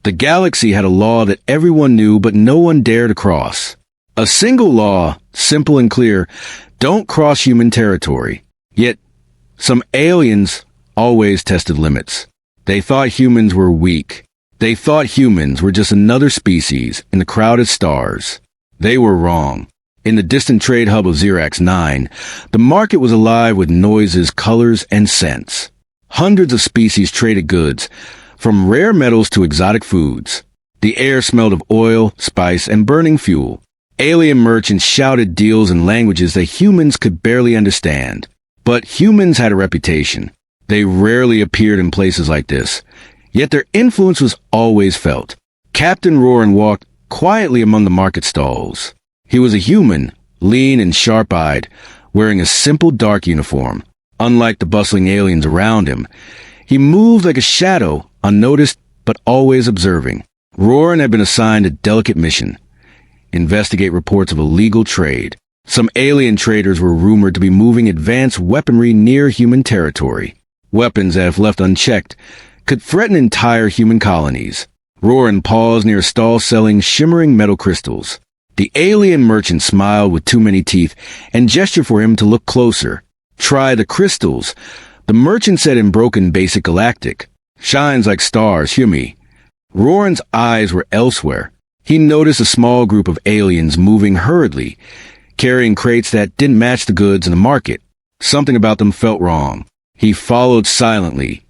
The galaxy had a law that everyone knew but no one dared to cross. A single law, simple and clear: don't cross human territory. Yet, some aliens always tested limits. They thought humans were weak. They thought humans were just another species in the crowded stars. They were wrong. In the distant trade hub of Xerax 9, the market was alive with noises, colors, and scents. Hundreds of species traded goods, from rare metals to exotic foods. The air smelled of oil, spice, and burning fuel. Alien merchants shouted deals in languages that humans could barely understand. But humans had a reputation. They rarely appeared in places like this, yet their influence was always felt. Captain Roran walked quietly among the market stalls. He was a human, lean and sharp-eyed, wearing a simple dark uniform. Unlike the bustling aliens around him, he moved like a shadow, unnoticed but always observing. Roran had been assigned a delicate mission: investigate reports of illegal trade. Some alien traders were rumored to be moving advanced weaponry near human territory. Weapons that, if left unchecked, could threaten entire human colonies. Roran paused near a stall selling shimmering metal crystals. The alien merchant smiled with too many teeth and gestured for him to look closer. "Try the crystals," the merchant said in broken basic galactic. "Shines like stars, hear me." Roran's eyes were elsewhere. He noticed a small group of aliens moving hurriedly, carrying crates that didn't match the goods in the market. Something about them felt wrong. He followed silently,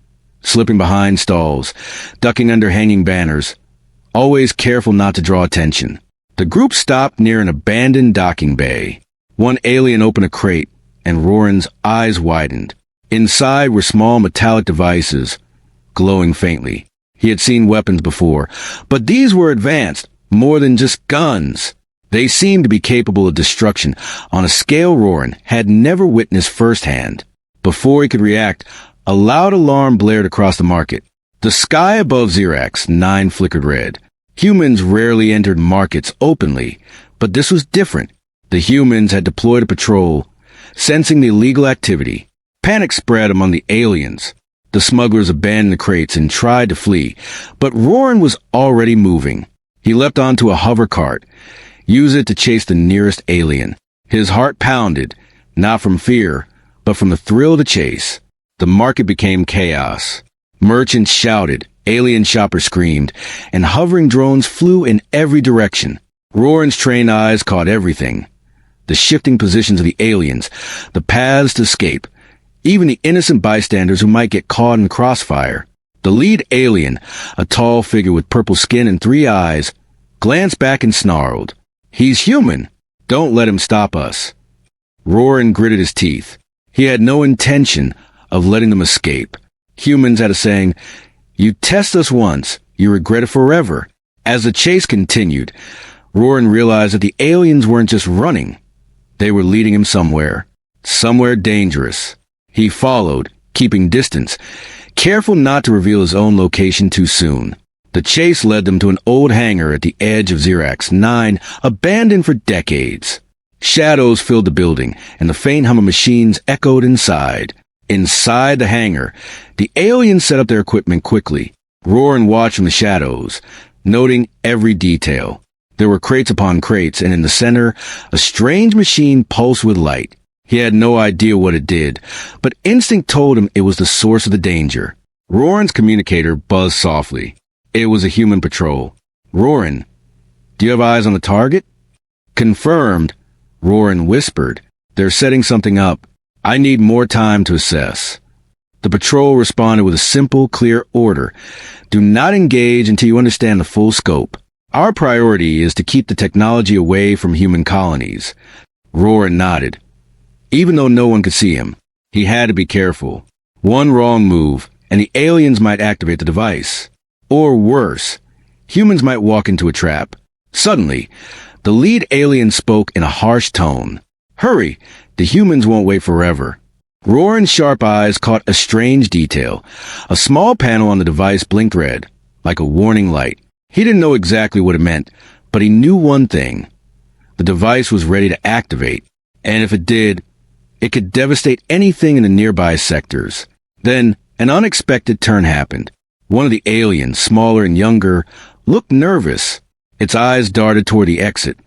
slipping behind stalls, ducking under hanging banners, always careful not to draw attention. The group stopped near an abandoned docking bay. One alien opened a crate, and Roran's eyes widened. Inside were small metallic devices, glowing faintly. He had seen weapons before, but these were advanced, more than just guns. They seemed to be capable of destruction on a scale Roran had never witnessed firsthand. Before he could react, a loud alarm blared across the market. The sky above Xerax 9 flickered red. Humans rarely entered markets openly, but this was different. The humans had deployed a patrol, sensing the illegal activity. Panic spread among the aliens. The smugglers abandoned the crates and tried to flee, but Roran was already moving. He leapt onto a hover cart, used it to chase the nearest alien. His heart pounded, not from fear, but from the thrill of the chase. The market became chaos. Merchants shouted, alien shoppers screamed, and hovering drones flew in every direction. Roran's trained eyes caught everything: the shifting positions of the aliens, the paths to escape, even the innocent bystanders who might get caught in crossfire. The lead alien, a tall figure with purple skin and 3 eyes, glanced back and snarled, "He's human. Don't let him stop us." Roran gritted his teeth. He had no intention of letting them escape. Humans had a saying: "You test us once, you regret it forever." As the chase continued, Roran realized that the aliens weren't just running. They were leading him somewhere dangerous. He followed, keeping distance, careful not to reveal his own location too soon. The chase led them to an old hangar at the edge of Xerax 9, abandoned for decades. Shadows filled the building, and the faint hum of machines echoed inside. Inside the hangar, the aliens set up their equipment quickly. Roran watched from the shadows, noting every detail. There were crates upon crates, and in the center, a strange machine pulsed with light. He had no idea what it did, but instinct told him it was the source of the danger. Roran's communicator buzzed softly. It was a human patrol. "Roran, do you have eyes on the target?" "Confirmed," Roran whispered. "They're setting something up. I need more time to assess." The patrol responded with a simple, clear order: "Do not engage until you understand the full scope. Our priority is to keep the technology away from human colonies." Roran nodded. Even though no one could see him, he had to be careful. One wrong move, and the aliens might activate the device. Or worse, humans might walk into a trap. Suddenly, the lead alien spoke in a harsh tone. "Hurry! The humans won't wait forever." Roran's sharp eyes caught a strange detail. A small panel on the device blinked red, like a warning light. He didn't know exactly what it meant, but he knew one thing: the device was ready to activate, and if it did, it could devastate anything in the nearby sectors. Then, an unexpected turn happened. One of the aliens, smaller and younger, looked nervous. Its eyes darted toward the exit,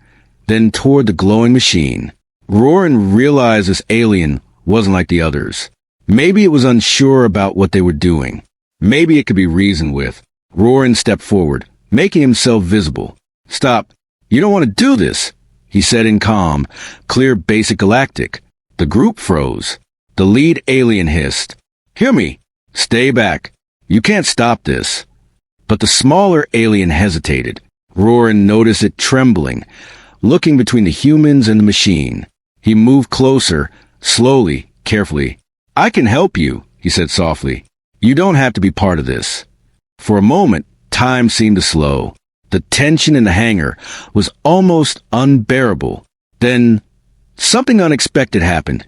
then toward the glowing machine. Roran realized this alien wasn't like the others. Maybe it was unsure about what they were doing. Maybe it could be reasoned with. Roran stepped forward, making himself visible. "Stop. You don't want to do this," he said in calm, clear basic galactic. The group froze. The lead alien hissed, "Hear me. Stay back. You can't stop this." But the smaller alien hesitated. Roran noticed it trembling, looking between the humans and the machine. He moved closer, slowly, carefully. "I can help you," he said softly. "You don't have to be part of this." For a moment, time seemed to slow. The tension in the hangar was almost unbearable. Then, something unexpected happened.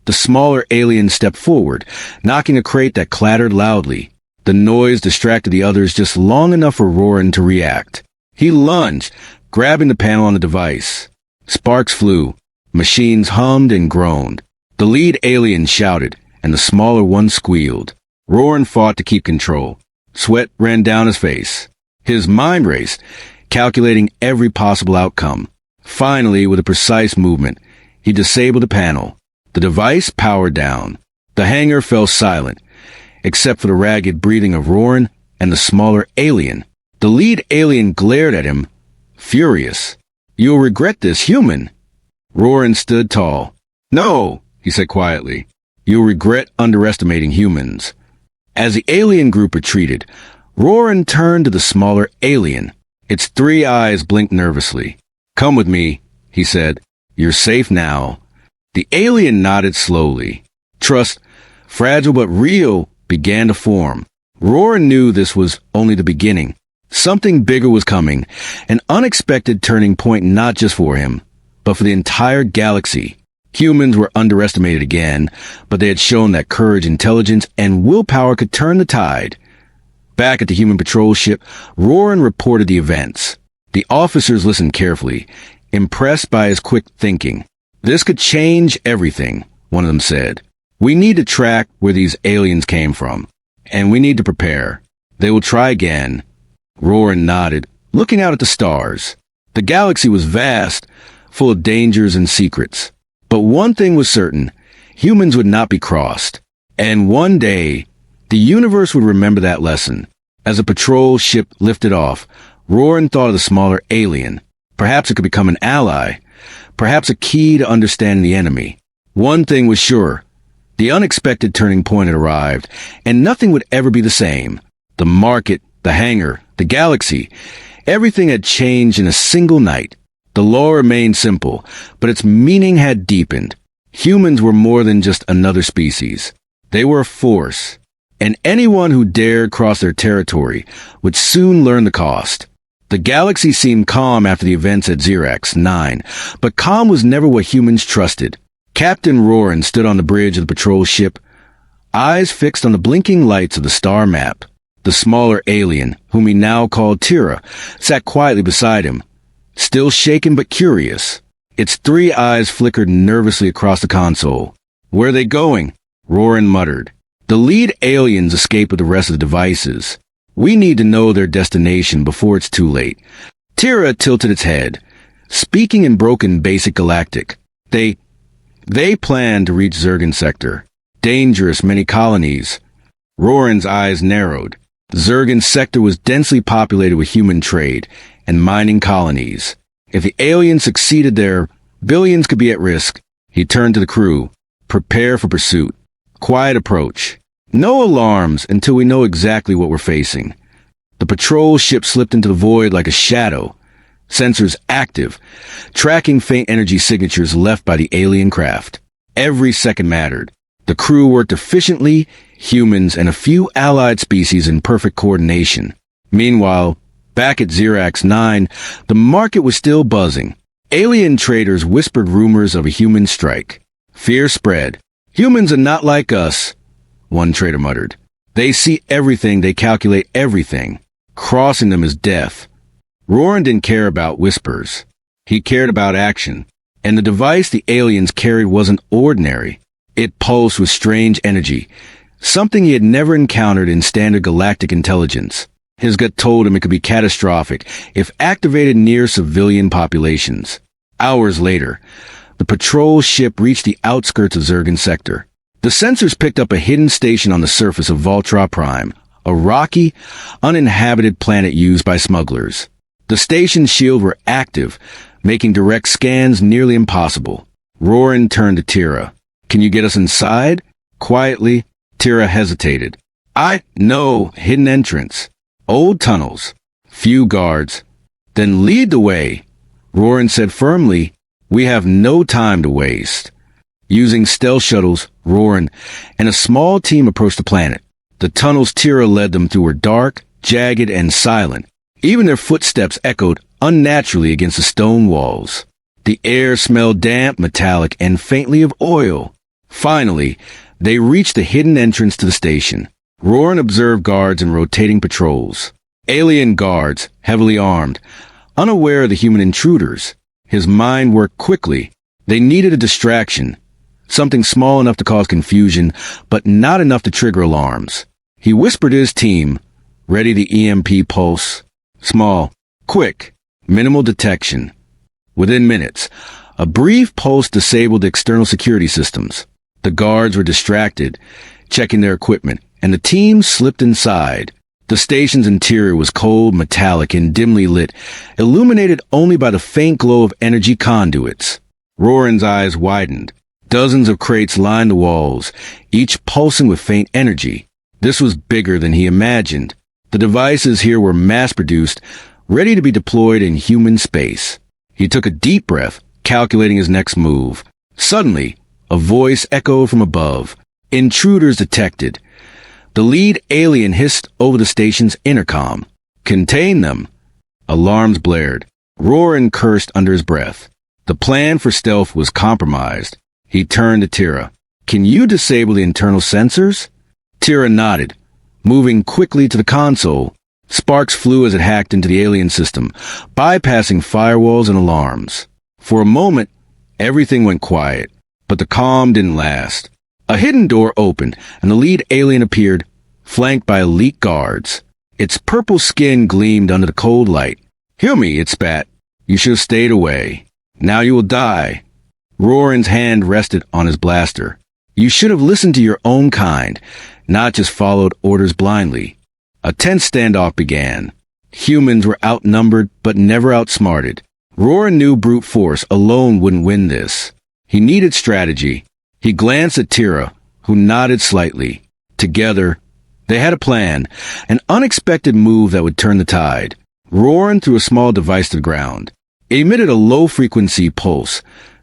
The smaller alien stepped forward, knocking a crate that clattered loudly. The noise distracted the others just long enough for Roran to react. He lunged, grabbing the panel on the device. Sparks flew. Machines hummed and groaned. The lead alien shouted, and the smaller one squealed. Roran fought to keep control. Sweat ran down his face. His mind raced, calculating every possible outcome. Finally, with a precise movement, he disabled the panel. The device powered down. The hangar fell silent, except for the ragged breathing of Roran and the smaller alien. The lead alien glared at him, furious. "You'll regret this, human." Roran stood tall. "No," he said quietly. "You'll regret underestimating humans." As the alien group retreated, Roran turned to the smaller alien. Its three eyes blinked nervously. "Come with me," he said. "You're safe now." The alien nodded slowly. Trust, fragile but real, began to form. Roran knew this was only the beginning. Something bigger was coming, an unexpected turning point not just for him, but for the entire galaxy. Humans were underestimated again, but they had shown that courage, intelligence, and willpower could turn the tide. Back at the human patrol ship, Roran reported the events. The officers listened carefully, impressed by his quick thinking. "This could change everything," one of them said. "We need to track where these aliens came from, and we need to prepare. They will try again." Roran nodded, looking out at the stars. The galaxy was vast, full of dangers and secrets. But one thing was certain, humans would not be crossed. And one day, the universe would remember that lesson. As the patrol ship lifted off, Roran thought of the smaller alien. Perhaps it could become an ally. Perhaps a key to understanding the enemy. One thing was sure. The unexpected turning point had arrived, and nothing would ever be the same. The market, the hangar, the galaxy, everything had changed in a single night. The law remained simple, but its meaning had deepened. Humans were more than just another species. They were a force, and anyone who dared cross their territory would soon learn the cost. The galaxy seemed calm after the events at Xerax 9, but calm was never what humans trusted. Captain Roran stood on the bridge of the patrol ship, eyes fixed on the blinking lights of the star map. The smaller alien, whom he now called Tira, sat quietly beside him, still shaken but curious. Its three eyes flickered nervously across the console. "Where are they going?" Roran muttered. "The lead aliens escaped with the rest of the devices. We need to know their destination before it's too late." Tira tilted its head, speaking in broken basic galactic. They plan to reach Zergan sector. Dangerous, many colonies." Roran's eyes narrowed. Zergan sector was densely populated with human trade and mining colonies. If the aliens succeeded there, billions could be at risk. He turned to the crew. "Prepare for pursuit. Quiet approach. No alarms until we know exactly what we're facing." The patrol ship slipped into the void like a shadow. Sensors active, tracking faint energy signatures left by the alien craft. Every second mattered. The crew worked efficiently, humans and a few allied species in perfect coordination. Meanwhile, back at Xerax 9, the market was still buzzing. Alien traders whispered rumors of a human strike. Fear spread. "Humans are not like us," one trader muttered. "They see everything, they calculate everything. Crossing them is death." Roran didn't care about whispers. He cared about action. And the device the aliens carried wasn't ordinary. It pulsed with strange energy, something he had never encountered in standard galactic intelligence. His gut told him it could be catastrophic if activated near civilian populations. Hours later, the patrol ship reached the outskirts of Zergan sector. The sensors picked up a hidden station on the surface of Voltra Prime, a rocky, uninhabited planet used by smugglers. The station's shields were active, making direct scans nearly impossible. Roran turned to Tira. "Can you get us inside?" Quietly, Tira hesitated. "No, hidden entrance. Old tunnels. Few guards." "Then lead the way," Roran said firmly. "We have no time to waste." Using stealth shuttles, Roran and a small team approached the planet. The tunnels Tira led them through were dark, jagged, and silent. Even their footsteps echoed unnaturally against the stone walls. The air smelled damp, metallic, and faintly of oil. Finally, they reached the hidden entrance to the station. Roran observed guards in rotating patrols. Alien guards, heavily armed, unaware of the human intruders. His mind worked quickly. They needed a distraction, something small enough to cause confusion, but not enough to trigger alarms. He whispered to his team, "Ready the EMP pulse. Small, quick, minimal detection." Within minutes, a brief pulse disabled the external security systems. The guards were distracted, checking their equipment, and the team slipped inside. The station's interior was cold, metallic, and dimly lit, illuminated only by the faint glow of energy conduits. Roran's eyes widened. Dozens of crates lined the walls, each pulsing with faint energy. This was bigger than he imagined. The devices here were mass-produced, ready to be deployed in human space. He took a deep breath, calculating his next move. Suddenly, a voice echoed from above. "Intruders detected." The lead alien hissed over the station's intercom. "Contain them." Alarms blared. Roran cursed under his breath. The plan for stealth was compromised. He turned to Tira. "Can you disable the internal sensors?" Tira nodded, moving quickly to the console. Sparks flew as it hacked into the alien system, bypassing firewalls and alarms. For a moment, everything went quiet, but the calm didn't last. A hidden door opened, and the lead alien appeared, flanked by elite guards. Its purple skin gleamed under the cold light. "Hear me," it spat. "You should have stayed away. Now you will die." Roran's hand rested on his blaster. "You should have listened to your own kind, not just followed orders blindly." A tense standoff began. Humans were outnumbered, but never outsmarted. Roran knew brute force alone wouldn't win this. He needed strategy. He glanced at Tira, who nodded slightly. Together, they had a plan, an unexpected move that would turn the tide. Roran threw a small device to the ground. It emitted a low-frequency pulse,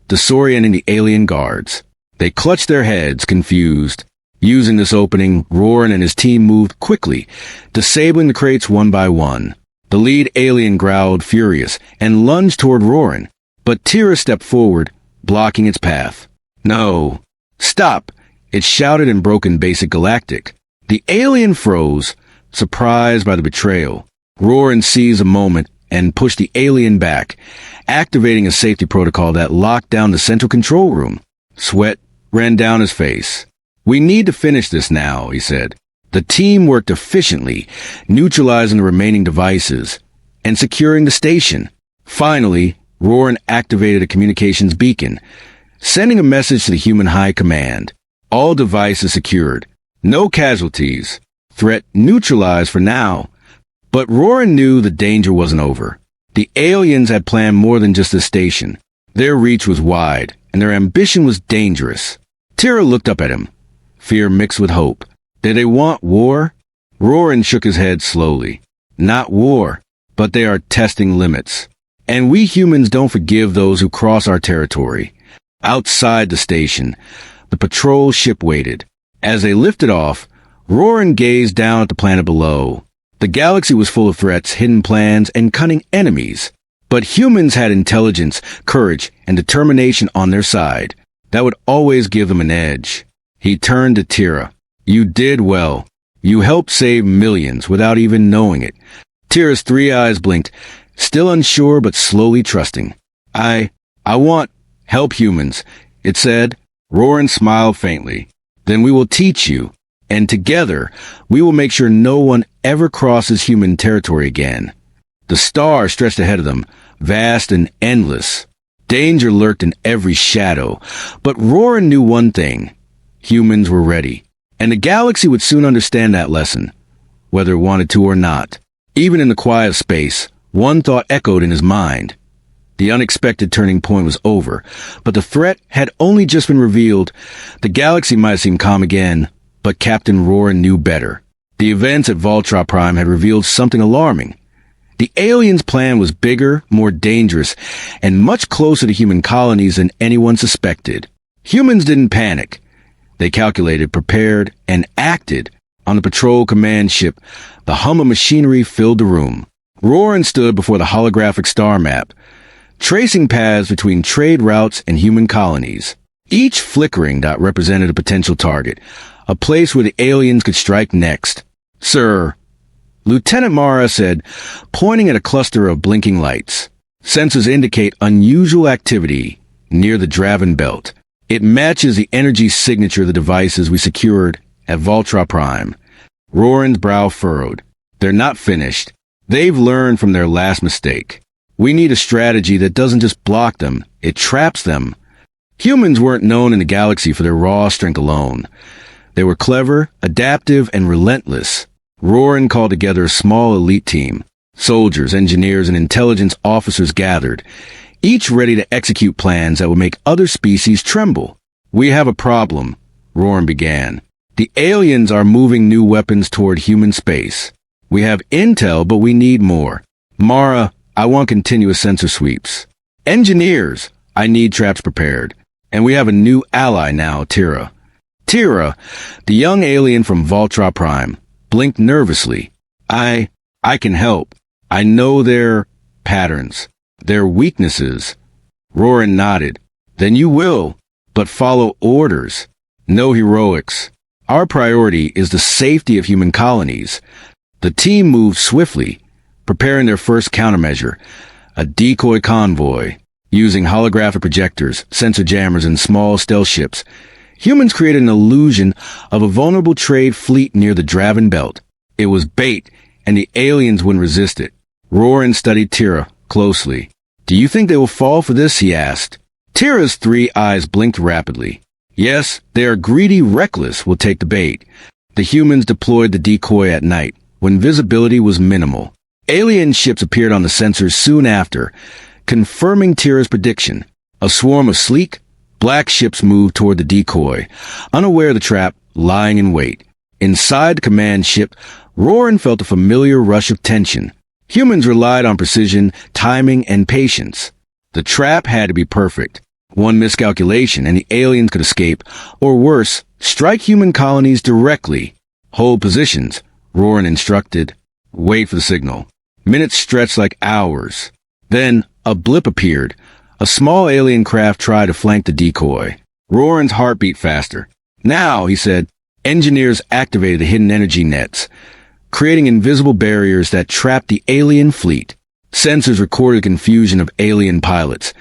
disorienting the alien guards. They clutched their heads, confused. Using this opening, Roran and his team moved quickly, disabling the crates one by one. The lead alien growled, furious, and lunged toward Roran, but Tira stepped forward, blocking its path. "No. Stop!" it shouted in broken basic galactic. The alien froze, surprised by the betrayal. Roran seized a moment and pushed the alien back, activating a safety protocol that locked down the central control room. Sweat ran down his face. "We need to finish this now," he said. The team worked efficiently, neutralizing the remaining devices and securing the station. Finally, Roran activated a communications beacon, sending a message to the human high command. All devices secured. No casualties. Threat neutralized for now. But Roran knew the danger wasn't over. The aliens had planned more than just a station. Their reach was wide, and their ambition was dangerous. Tira looked up at him, fear mixed with hope. Did they want war? Roran shook his head slowly. Not war, but they are testing limits. And we humans don't forgive those who cross our territory. Outside the station, the patrol ship waited. As they lifted off, Roran gazed down at the planet below. The galaxy was full of threats, hidden plans, and cunning enemies. But humans had intelligence, courage, and determination on their side. That would always give them an edge. He turned to Tira. "You did well. You helped save millions without even knowing it." Tira's 3 eyes blinked, still unsure but slowly trusting. I want help humans," it said. Roran smiled faintly. "Then we will teach you. And together, we will make sure no one ever crosses human territory again. The stars stretched ahead of them, vast and endless. Danger lurked in every shadow. But Roran knew one thing. Humans were ready. And the galaxy would soon understand that lesson, whether it wanted to or not. Even in the quiet of space, one thought echoed in his mind. The unexpected turning point was over, but the threat had only just been revealed. The galaxy might seem calm again, but Captain Roran knew better. The events at Voltra Prime had revealed something alarming. The aliens' plan was bigger, more dangerous, and much closer to human colonies than anyone suspected. Humans didn't panic. They calculated, prepared, and acted. On the patrol command ship, the hum of machinery filled the room. Roran stood before the holographic star map, tracing paths between trade routes and human colonies. Each flickering dot represented a potential target, a place where the aliens could strike next. "Sir," Lieutenant Mara said, pointing at a cluster of blinking lights. "Sensors indicate unusual activity near the Draven Belt. It matches the energy signature of the devices we secured at Voltra Prime." Roran's brow furrowed. "They're not finished. They've learned from their last mistake. We need a strategy that doesn't just block them, it traps them." Humans weren't known in the galaxy for their raw strength alone. They were clever, adaptive, and relentless. Roran called together a small elite team. Soldiers, engineers, and intelligence officers gathered, each ready to execute plans that would make other species tremble. "We have a problem," Roran began. "The aliens are moving new weapons toward human space. We have intel, but we need more. Mara, I want continuous sensor sweeps. Engineers, I need traps prepared. And we have a new ally now, Tira." Tira, the young alien from Voltra Prime, blinked nervously. I can help. I know their patterns, their weaknesses." Roran nodded. "Then you will, but follow orders. No heroics. Our priority is the safety of human colonies." The team moved swiftly, preparing their first countermeasure, a decoy convoy. Using holographic projectors, sensor jammers, and small stealth ships, humans created an illusion of a vulnerable trade fleet near the Draven Belt. It was bait, and the aliens wouldn't resist it. Roran studied Tira closely. "Do you think they will fall for this?" he asked. Tira's 3 eyes blinked rapidly. "Yes, they are greedy, reckless, will take the bait." The humans deployed the decoy at night, when visibility was minimal. Alien ships appeared on the sensors soon after, confirming Tira's prediction. A swarm of sleek, black ships moved toward the decoy, unaware of the trap, lying in wait. Inside the command ship, Roran felt a familiar rush of tension. Humans relied on precision, timing, and patience. The trap had to be perfect. One miscalculation and the aliens could escape, or worse, strike human colonies directly. "Hold positions," Roran instructed. "Wait for the signal." Minutes stretched like hours. Then, a blip appeared. A small alien craft tried to flank the decoy. Roran's heart beat faster. "Now," he said. Engineers activated the hidden energy nets, creating invisible barriers that trapped the alien fleet. Sensors recorded the confusion of alien pilots,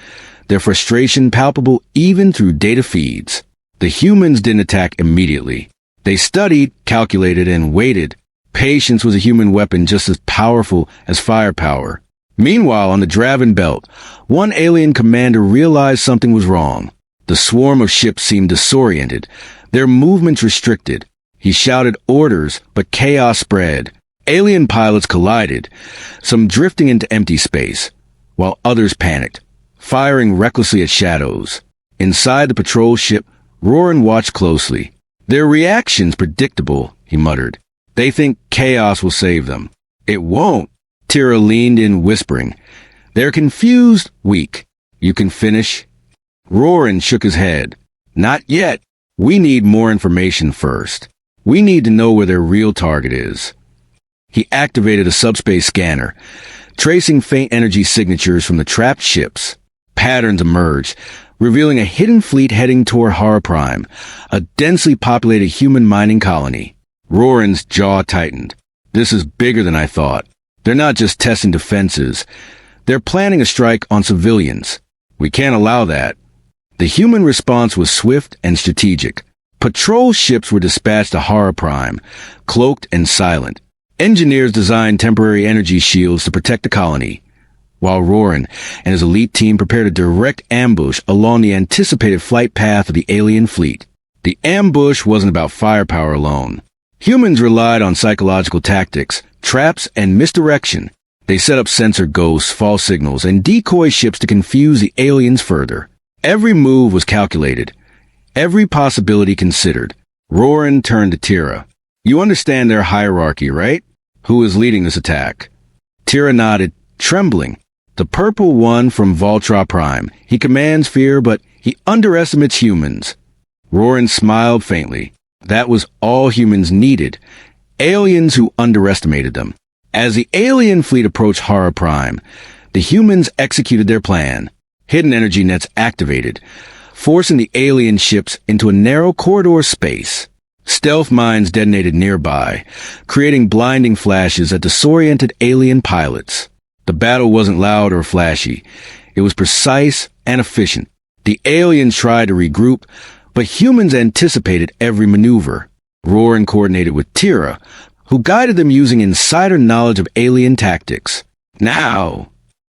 their frustration palpable even through data feeds. The humans didn't attack immediately. They studied, calculated, and waited. Patience was a human weapon just as powerful as firepower. Meanwhile, on the Draven Belt, one alien commander realized something was wrong. The swarm of ships seemed disoriented, their movements restricted. He shouted orders, but chaos spread. Alien pilots collided, some drifting into empty space, while others panicked, firing recklessly at shadows. Inside the patrol ship, Roran watched closely. "Their reactions predictable," he muttered. "They think chaos will save them. It won't." Tira leaned in, whispering. "They're confused, weak. You can finish?" Roran shook his head. "Not yet. We need more information first. We need to know where their real target is." He activated a subspace scanner, tracing faint energy signatures from the trapped ships. Patterns emerged, revealing a hidden fleet heading toward Hara Prime, a densely populated human mining colony. Roran's jaw tightened. "This is bigger than I thought. They're not just testing defenses. They're planning a strike on civilians. We can't allow that." The human response was swift and strategic. Patrol ships were dispatched to Hara Prime, cloaked and silent. Engineers designed temporary energy shields to protect the colony, while Roran and his elite team prepared a direct ambush along the anticipated flight path of the alien fleet. The ambush wasn't about firepower alone. Humans relied on psychological tactics, traps, and misdirection. They set up sensor ghosts, false signals, and decoy ships to confuse the aliens further. Every move was calculated, every possibility considered. Roran turned to Tira. "You understand their hierarchy, right? Who is leading this attack?" Tira nodded, trembling. "The purple one from Voltra Prime. He commands fear, but he underestimates humans." Roran smiled faintly. That was all humans needed. Aliens who underestimated them. As the alien fleet approached Hara Prime, the humans executed their plan. Hidden energy nets activated, forcing the alien ships into a narrow corridor space. Stealth mines detonated nearby, creating blinding flashes that disoriented alien pilots. The battle wasn't loud or flashy. It was precise and efficient. The aliens tried to regroup, but humans anticipated every maneuver. Roran coordinated with Tira, who guided them using insider knowledge of alien tactics. "Now!"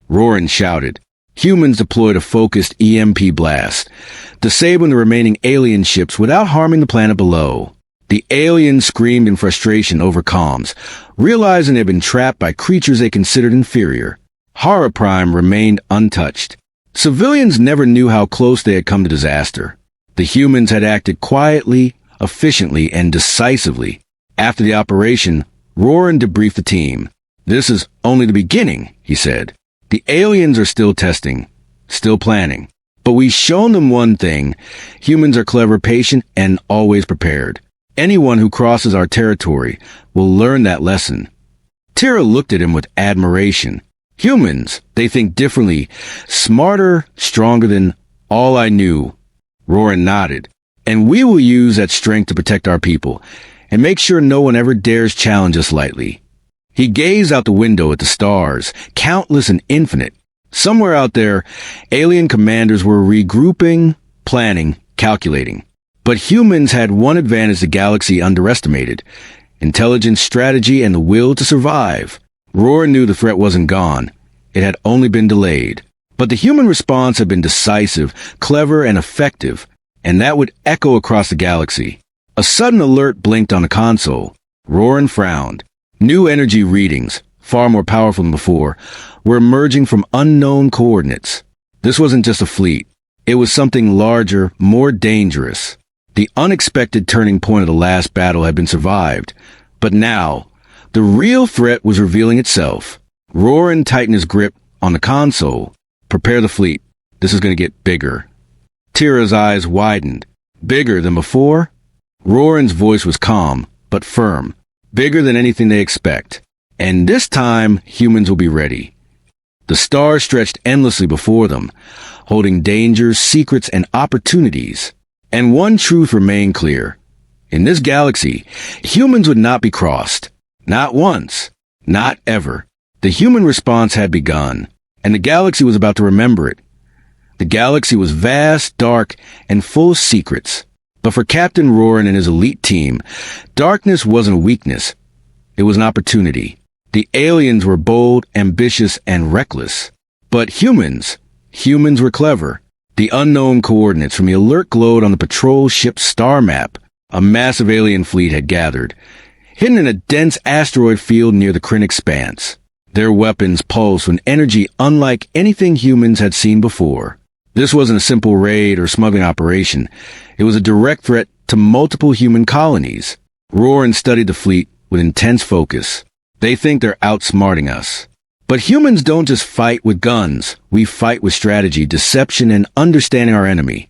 Roran shouted. Humans deployed a focused EMP blast, disabling the remaining alien ships without harming the planet below. The aliens screamed in frustration over comms, realizing they'd been trapped by creatures they considered inferior. Hara Prime remained untouched. Civilians never knew how close they had come to disaster. The humans had acted quietly, efficiently, and decisively. After the operation, Roran debriefed the team. "This is only the beginning," he said. "The aliens are still testing, still planning. But we've shown them one thing. Humans are clever, patient, and always prepared. Anyone who crosses our territory will learn that lesson." Tira looked at him with admiration. "Humans, they think differently, smarter, stronger than all I knew." Roran nodded. "And we will use that strength to protect our people and make sure no one ever dares challenge us lightly." He gazed out the window at the stars, countless and infinite. Somewhere out there, alien commanders were regrouping, planning, calculating. But humans had one advantage the galaxy underestimated: intelligence, strategy, and the will to survive. Roran knew the threat wasn't gone. It had only been delayed. But the human response had been decisive, clever, and effective, and that would echo across the galaxy. A sudden alert blinked on the console. Roran frowned. New energy readings, far more powerful than before, were emerging from unknown coordinates. This wasn't just a fleet. It was something larger, more dangerous. The unexpected turning point of the last battle had been survived. But now, the real threat was revealing itself. Roran tightened his grip on the console. "Prepare the fleet. This is going to get bigger." Tira's eyes widened. "Bigger than before?" Roran's voice was calm, but firm. "Bigger than anything they expect. And this time, humans will be ready." The stars stretched endlessly before them, holding dangers, secrets, and opportunities. And one truth remained clear. In this galaxy, humans would not be crossed. Not once. Not ever. The human response had begun, and the galaxy was about to remember it. The galaxy was vast, dark, and full of secrets. But for Captain Roran and his elite team, darkness wasn't a weakness. It was an opportunity. The aliens were bold, ambitious, and reckless. But humans were clever. The unknown coordinates from the alert glowed on the patrol ship's star map. A massive alien fleet had gathered, hidden in a dense asteroid field near the Kryn expanse. Their weapons pulsed with energy unlike anything humans had seen before. This wasn't a simple raid or smuggling operation. It was a direct threat to multiple human colonies. Roran studied the fleet with intense focus. They think they're outsmarting us. But humans don't just fight with guns. We fight with strategy, deception, and understanding our enemy.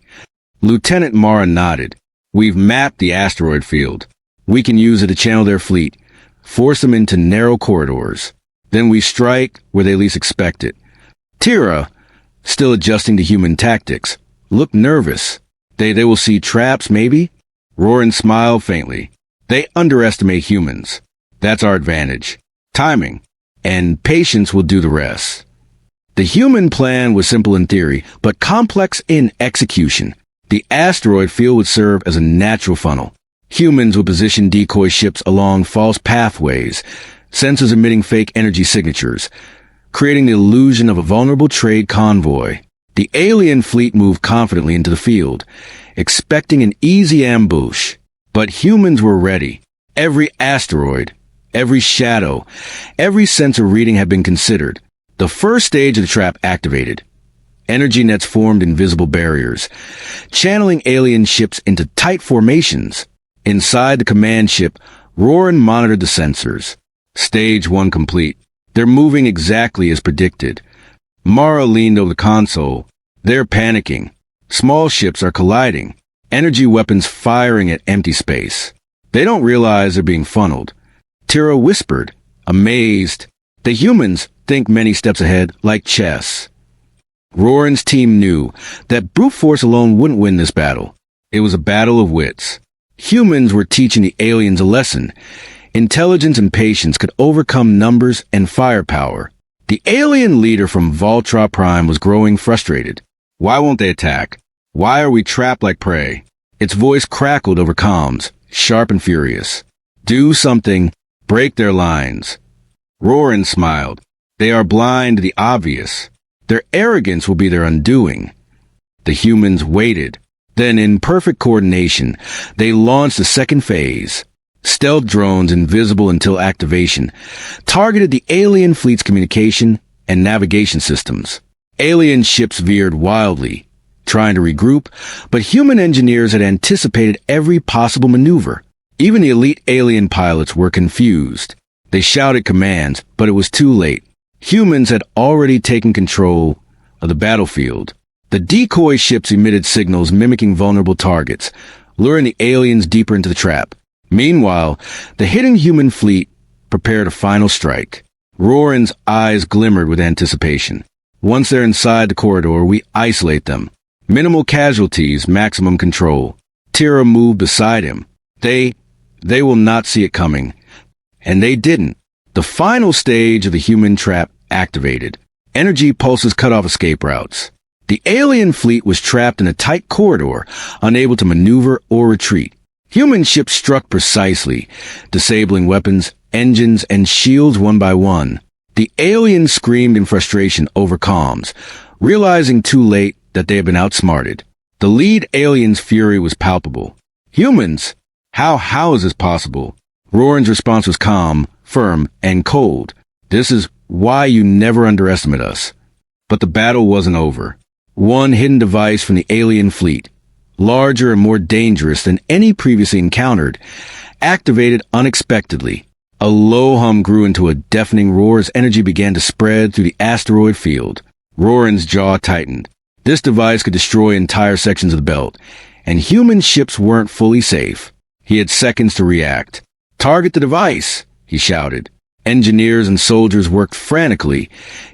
Lieutenant Mara nodded. "We've mapped the asteroid field. We can use it to channel their fleet, force them into narrow corridors. Then we strike where they least expect it." Tira, still adjusting to human tactics, looked nervous. They will see traps, maybe? Roran smiled faintly. "They underestimate humans. That's our advantage. Timing. And patience will do the rest." The human plan was simple in theory, but complex in execution. The asteroid field would serve as a natural funnel. Humans would position decoy ships along false pathways, sensors emitting fake energy signatures, creating the illusion of a vulnerable trade convoy. The alien fleet moved confidently into the field, expecting an easy ambush. But humans were ready. Every asteroid, every shadow, every sensor reading had been considered. The first stage of the trap activated. Energy nets formed invisible barriers, channeling alien ships into tight formations. Inside the command ship, Roran monitored the sensors. Stage 1 complete. They're moving exactly as predicted. Mara leaned over the console. They're panicking. Small ships are colliding. Energy weapons firing at empty space. They don't realize they're being funneled. Tira whispered, amazed. The humans think many steps ahead, like chess. Roran's team knew that brute force alone wouldn't win this battle. It was a battle of wits. Humans were teaching the aliens a lesson. Intelligence and patience could overcome numbers and firepower. The alien leader from Voltra Prime was growing frustrated. Why won't they attack? Why are we trapped like prey? Its voice crackled over comms, sharp and furious. Do something. Break their lines. Roran smiled. They are blind to the obvious. Their arrogance will be their undoing. The humans waited. Then, in perfect coordination, they launched the second phase. Stealth drones, invisible until activation, targeted the alien fleet's communication and navigation systems. Alien ships veered wildly, trying to regroup, but human engineers had anticipated every possible maneuver. Even the elite alien pilots were confused. They shouted commands, but it was too late. Humans had already taken control of the battlefield. The decoy ships emitted signals mimicking vulnerable targets, luring the aliens deeper into the trap. Meanwhile, the hidden human fleet prepared a final strike. Roran's eyes glimmered with anticipation. Once they're inside the corridor, we isolate them. Minimal casualties, maximum control. Tira moved beside him. They will not see it coming. And they didn't. The final stage of the human trap activated. Energy pulses cut off escape routes. The alien fleet was trapped in a tight corridor, unable to maneuver or retreat. Human ships struck precisely, disabling weapons, engines, and shields one by one. The aliens screamed in frustration over comms, realizing too late that they had been outsmarted. The lead alien's fury was palpable. Humans? How is this possible? Roran's response was calm, firm, and cold. This is why you never underestimate us. But the battle wasn't over. One hidden device from the alien fleet, larger and more dangerous than any previously encountered, activated unexpectedly. A low hum grew into a deafening roar as energy began to spread through the asteroid field. Roran's jaw tightened. This device could destroy entire sections of the belt, and human ships weren't fully safe. He had seconds to react. Target the device, he shouted. Engineers and soldiers worked frantically,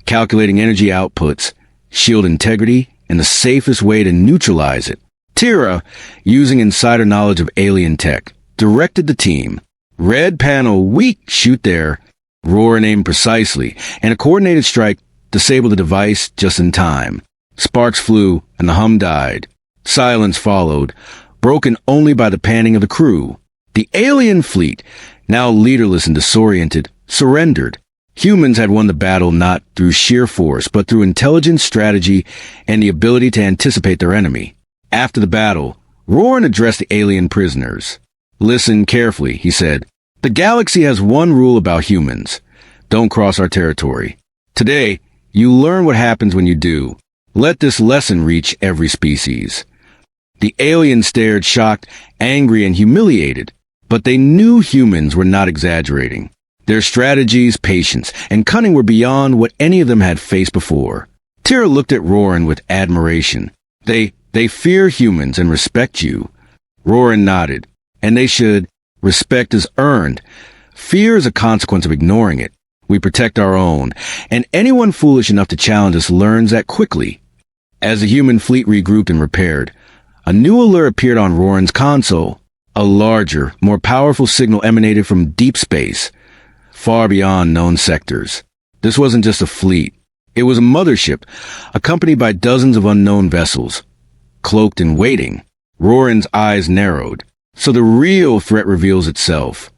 calculating energy outputs, shield integrity, and the safest way to neutralize it. Tira, using insider knowledge of alien tech, directed the team. Red panel, weak, shoot there. Roran aimed precisely, and a coordinated strike disabled the device just in time. Sparks flew, and the hum died. Silence followed, broken only by the panting of the crew. The alien fleet, now leaderless and disoriented, surrendered. Humans had won the battle not through sheer force, but through intelligence, strategy, and the ability to anticipate their enemy. After the battle, Roran addressed the alien prisoners. Listen carefully, he said. The galaxy has one rule about humans. Don't cross our territory. Today, you learn what happens when you do. Let this lesson reach every species. The aliens stared, shocked, angry, and humiliated. But they knew humans were not exaggerating. Their strategies, patience, and cunning were beyond what any of them had faced before. Tira looked at Roran with admiration. They fear humans and respect you. Roran nodded. And they should. Respect is earned. Fear is a consequence of ignoring it. We protect our own, and anyone foolish enough to challenge us learns that quickly. As the human fleet regrouped and repaired, a new alert appeared on Roran's console. A larger, more powerful signal emanated from deep space, far beyond known sectors. This wasn't just a fleet. It was a mothership, accompanied by dozens of unknown vessels, cloaked and waiting. Roran's eyes narrowed. So the real threat reveals itself.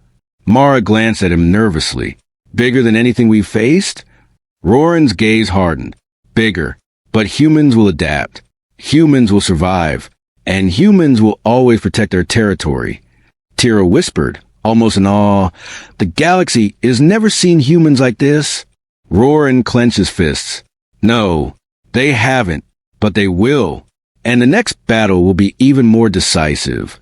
Mara glanced at him nervously. Bigger than anything we've faced? Roran's gaze hardened. Bigger. But humans will adapt. Humans will survive. And humans will always protect their territory. Tira whispered, almost in awe, "The galaxy has never seen humans like this." Roran clenched his fists. "No, they haven't, but they will. And the next battle will be even more decisive."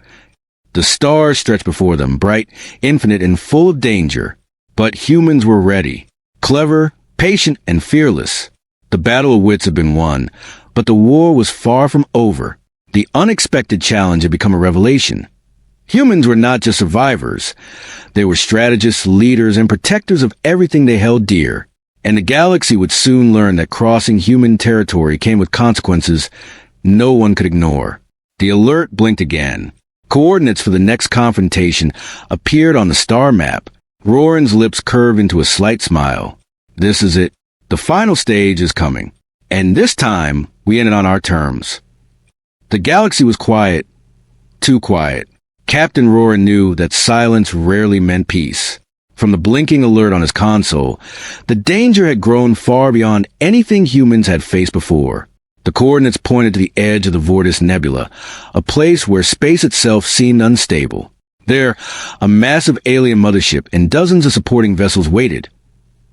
The stars stretched before them, bright, infinite, and full of danger. But humans were ready. Clever, patient, and fearless. The battle of wits had been won, but the war was far from over. The unexpected challenge had become a revelation. Humans were not just survivors. They were strategists, leaders, and protectors of everything they held dear. And the galaxy would soon learn that crossing human territory came with consequences no one could ignore. The alert blinked again. Coordinates for the next confrontation appeared on the star map. Roran's lips curved into a slight smile. This is it. The final stage is coming. And this time, we ended on our terms. The galaxy was quiet. Too quiet. Captain Roran knew that silence rarely meant peace. From the blinking alert on his console, the danger had grown far beyond anything humans had faced before. The coordinates pointed to the edge of the Vortis Nebula, a place where space itself seemed unstable. There, a massive alien mothership and dozens of supporting vessels waited,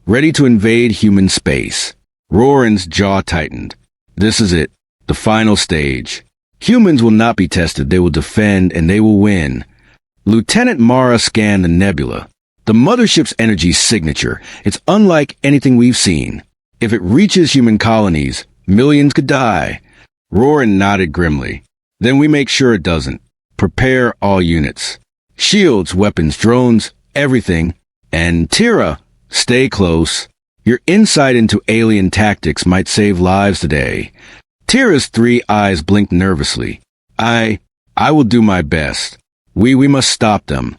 ready to invade human space. Roran's jaw tightened. This is it, the final stage. Humans will not be tested, they will defend, and they will win. Lieutenant Mara scanned the nebula. The mothership's energy signature. It's unlike anything we've seen. If it reaches human colonies, millions could die. Roran nodded grimly. Then we make sure it doesn't. Prepare all units. Shields, weapons, drones, everything. And Tira, stay close. Your insight into alien tactics might save lives today. Tira's 3 eyes blinked nervously. I will do my best. We must stop them.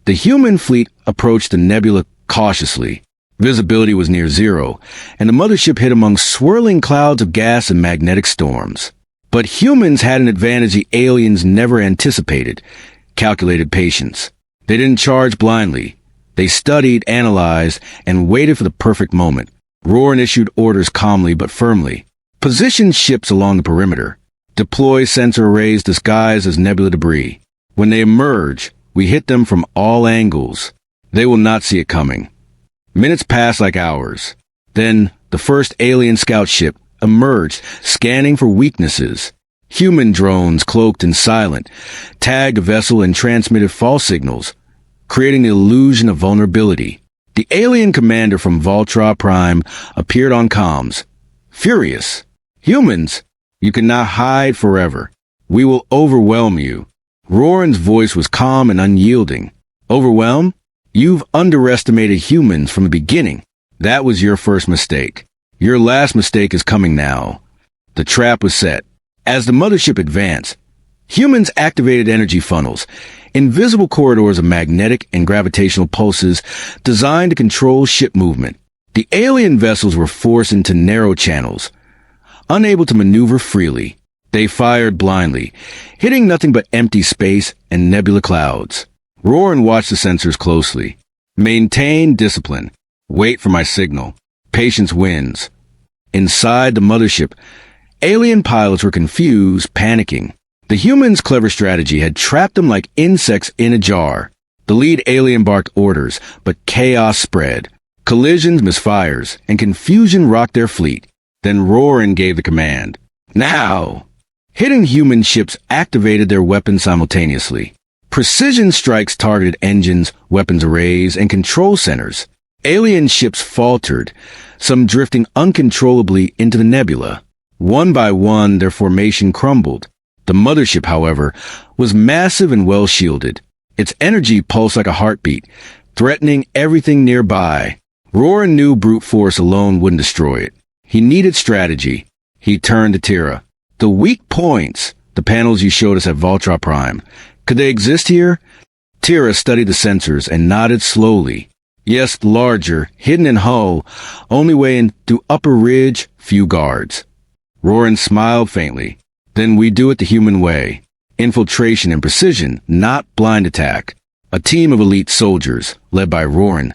The human fleet approached the nebula cautiously. Visibility was near zero, and the mothership hid among swirling clouds of gas and magnetic storms. But humans had an advantage the aliens never anticipated: calculated patience. They didn't charge blindly. They studied, analyzed, and waited for the perfect moment. Roran issued orders calmly but firmly. Position ships along the perimeter. Deploy sensor arrays disguised as nebula debris. When they emerge, we hit them from all angles. They will not see it coming. Minutes passed like hours. Then, the first alien scout ship emerged, scanning for weaknesses. Human drones, cloaked and silent, tagged a vessel and transmitted false signals, creating the illusion of vulnerability. The alien commander from Voltra Prime appeared on comms, furious. "Humans, you cannot hide forever. We will overwhelm you." Roran's voice was calm and unyielding. "Overwhelm? You've underestimated humans from the beginning. That was your first mistake. Your last mistake is coming now." The trap was set. As the mothership advanced, humans activated energy funnels, invisible corridors of magnetic and gravitational pulses designed to control ship movement. The alien vessels were forced into narrow channels, unable to maneuver freely. They fired blindly, hitting nothing but empty space and nebula clouds. Roran watched the sensors closely. "Maintain discipline. Wait for my signal. Patience wins." Inside the mothership, alien pilots were confused, panicking. The humans' clever strategy had trapped them like insects in a jar. The lead alien barked orders, but chaos spread. Collisions, misfires, and confusion rocked their fleet. Then Roran gave the command. "Now!" Hidden human ships activated their weapons simultaneously. Precision strikes targeted engines, weapons arrays, and control centers. Alien ships faltered, some drifting uncontrollably into the nebula. One by one, their formation crumbled. The mothership, however, was massive and well-shielded. Its energy pulsed like a heartbeat, threatening everything nearby. Roran knew brute force alone wouldn't destroy it. He needed strategy. He turned to Tira. "The weak points, the panels you showed us at Voltra Prime, could they exist here?" Tira studied the sensors and nodded slowly. "Yes, larger, hidden in hull, only way in through upper ridge, few guards." Roran smiled faintly. "Then we do it the human way. infiltration and precision, not blind attack. A team of elite soldiers, led by Roran,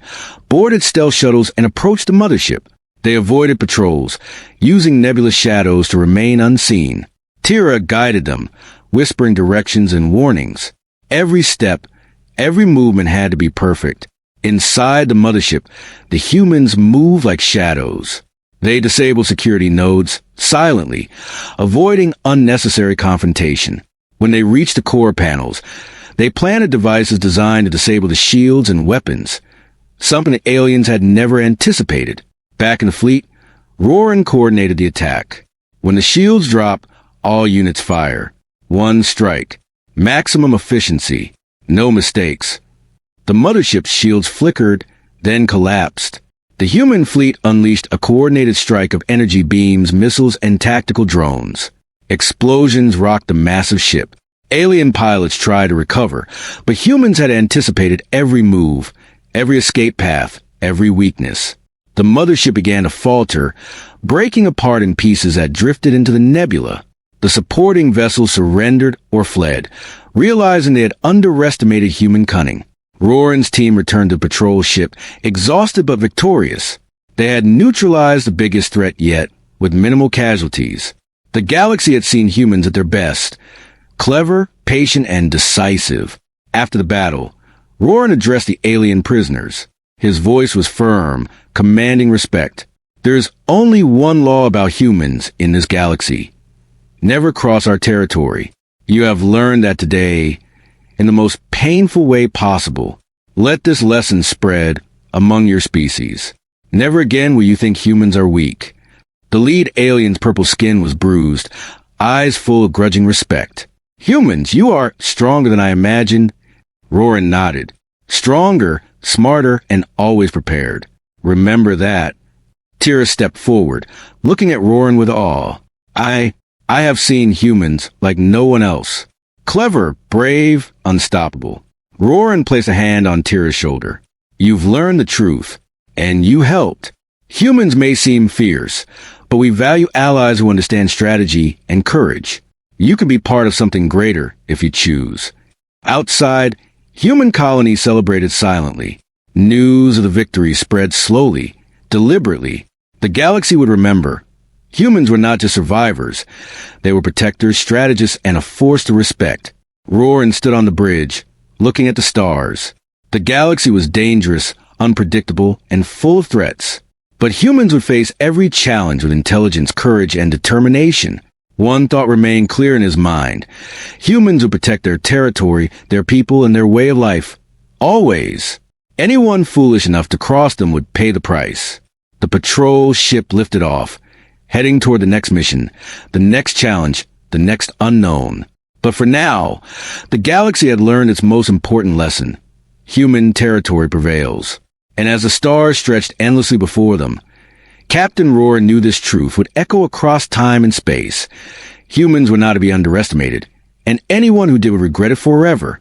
boarded stealth shuttles and approached the mothership. They avoided patrols, using nebulous shadows to remain unseen. Tira guided them, whispering directions and warnings. Every step, every movement had to be perfect. Inside the mothership, the humans moved like shadows. They disabled security nodes, silently, avoiding unnecessary confrontation. When they reached the core panels, they planted devices designed to disable the shields and weapons, something the aliens had never anticipated. Back in the fleet, Roran coordinated the attack. When the shields drop, all units fire. One strike. Maximum efficiency. No mistakes. The mothership's shields flickered, then collapsed. The human fleet unleashed a coordinated strike of energy beams, missiles, and tactical drones. Explosions rocked the massive ship. Alien pilots tried to recover, but humans had anticipated every move, every escape path, every weakness. The mothership began to falter, breaking apart in pieces that drifted into the nebula. The supporting vessels surrendered or fled, realizing they had underestimated human cunning. Roran's team returned to the patrol ship, exhausted but victorious. They had neutralized the biggest threat yet, with minimal casualties. The galaxy had seen humans at their best, clever, patient, and decisive. After the battle, Roran addressed the alien prisoners. His voice was firm, commanding respect. There is only one law about humans in this galaxy. Never cross our territory. You have learned that today, in the most painful way possible. Let this lesson spread among your species. Never again will you think humans are weak. The lead alien's purple skin was bruised, eyes full of grudging respect. Humans, you are stronger than I imagined. Roran nodded. Stronger, smarter, and always prepared. Remember that. Tira stepped forward, looking at Roran with awe. I have seen humans like no one else. Clever, brave, unstoppable. Roran placed a hand on Tira's shoulder. You've learned the truth, and you helped. Humans may seem fierce, but we value allies who understand strategy and courage. You can be part of something greater if you choose. Outside, human colonies celebrated silently. News of the victory spread slowly, deliberately. The galaxy would remember. Humans were not just survivors. They were protectors, strategists, and a force to respect. Roran stood on the bridge, looking at the stars. The galaxy was dangerous, unpredictable, and full of threats. But humans would face every challenge with intelligence, courage, and determination. One thought remained clear in his mind. Humans would protect their territory, their people, and their way of life. Always. Anyone foolish enough to cross them would pay the price. The patrol ship lifted off, heading toward the next mission, the next challenge, the next unknown. But for now, the galaxy had learned its most important lesson. Human territory prevails. And as the stars stretched endlessly before them, Captain Roran knew this truth would echo across time and space. Humans were not to be underestimated, and anyone who did would regret it forever.